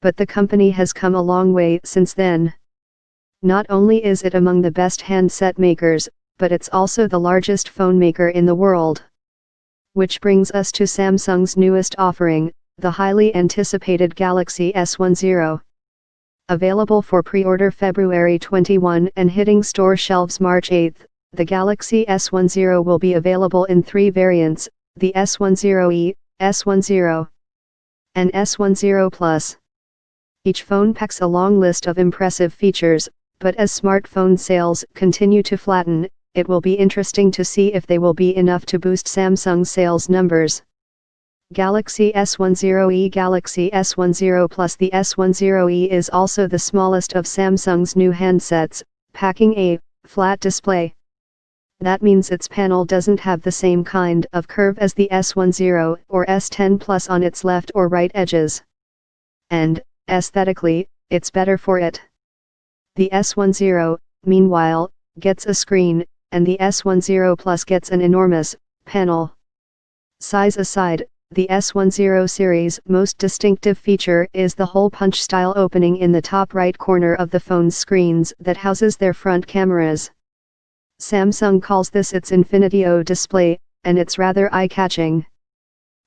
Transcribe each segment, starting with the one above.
But the company has come a long way since then. Not only is it among the best handset makers, but it's also the largest phone maker in the world. Which brings us to Samsung's newest offering, the highly anticipated Galaxy S10. Available for pre-order February 21 and hitting store shelves March 8, the Galaxy S10 will be available in 3 variants, the S10e, S10, and S10 Plus. Each phone packs a long list of impressive features, but as smartphone sales continue to flatten, it will be interesting to see if they will be enough to boost Samsung's sales numbers. Galaxy S10e Galaxy S10 Plus. The S10e is also the smallest of Samsung's new handsets, packing a flat display. That means its panel doesn't have the same kind of curve as the S10 or S10 Plus on its left or right edges. And, aesthetically, it's better for it. The S10, meanwhile, gets a screen, and the S10 Plus gets an enormous panel. Size aside, the S10 series' most distinctive feature is the hole punch style opening in the top right corner of the phone's screens that houses their front cameras. Samsung calls this its Infinity O display, and it's rather eye-catching.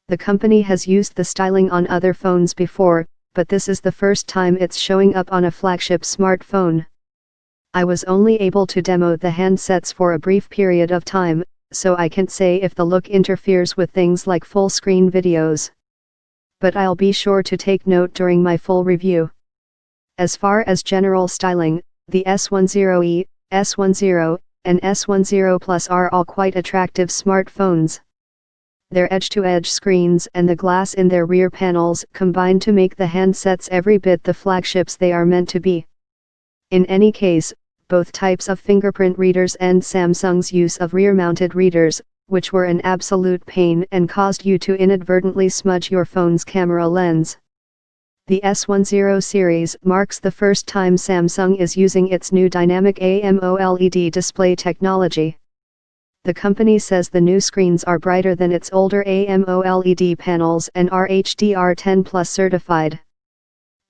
The company has used the styling on other phones before, but this is the first time it's showing up on a flagship smartphone. I was only able to demo the handsets for a brief period of time, so I can't say if the look interferes with things like full-screen videos. But I'll be sure to take note during my full review. As far as general styling, the S10e, S10, and S10 Plus are all quite attractive smartphones. Their edge-to-edge screens and the glass in their rear panels combine to make the handsets every bit the flagships they are meant to be. In any case, both types of fingerprint readers and Samsung's use of rear-mounted readers, which were an absolute pain and caused you to inadvertently smudge your phone's camera lens. The S10 series marks the first time Samsung is using its new dynamic AMOLED display technology. The company says the new screens are brighter than its older AMOLED panels and are HDR10 Plus certified.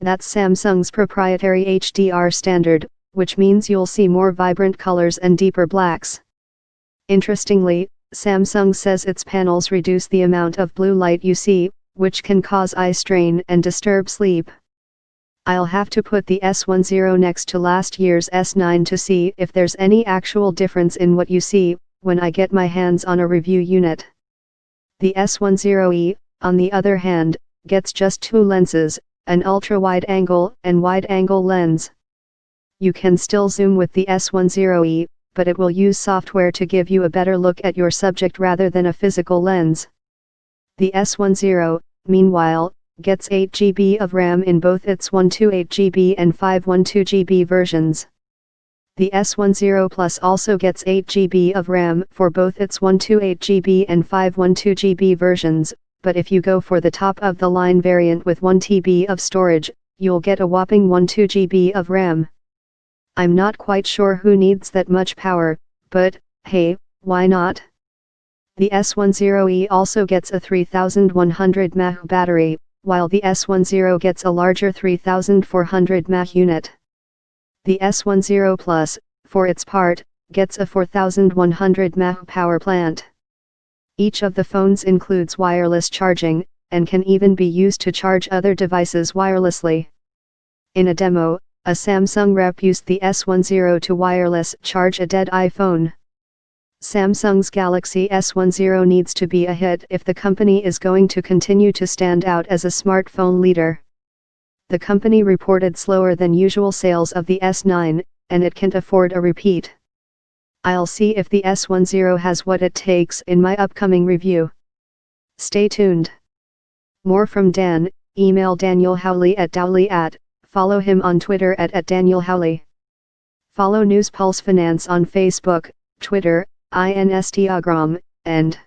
That's Samsung's proprietary HDR standard, which means you'll see more vibrant colors and deeper blacks. Interestingly, Samsung says its panels reduce the amount of blue light you see, which can cause eye strain and disturb sleep. I'll have to put the S10 next to last year's S9 to see if there's any actual difference in what you see, when I get my hands on a review unit. The S10e, on the other hand, gets just 2 lenses, an ultra-wide-angle and wide-angle lens. You can still zoom with the S10e, but it will use software to give you a better look at your subject rather than a physical lens. The S10, meanwhile, gets 8 GB of RAM in both its 128 GB and 512 GB versions. The S10 Plus also gets 8 GB of RAM for both its 128 GB and 512 GB versions, but if you go for the top-of-the-line variant with 1 TB of storage, you'll get a whopping 12 GB of RAM. I'm not quite sure who needs that much power, but, hey, why not? The S10e also gets a 3100 mAh battery, while the S10 gets a larger 3400 mAh unit. The S10 Plus, for its part, gets a 4100 mAh power plant. Each of the phones includes wireless charging, and can even be used to charge other devices wirelessly. In a demo, a Samsung rep used the S10 to wireless charge a dead iPhone. Samsung's Galaxy S10 needs to be a hit if the company is going to continue to stand out as a smartphone leader. The company reported slower than usual sales of the S9, and it can't afford a repeat. I'll see if the S10 has what it takes in my upcoming review. Stay tuned. More from Dan. Email Daniel Howley at Dowley@. Follow him on Twitter at Daniel Howley. Follow News Pulse Finance on Facebook, Twitter, Instagram, and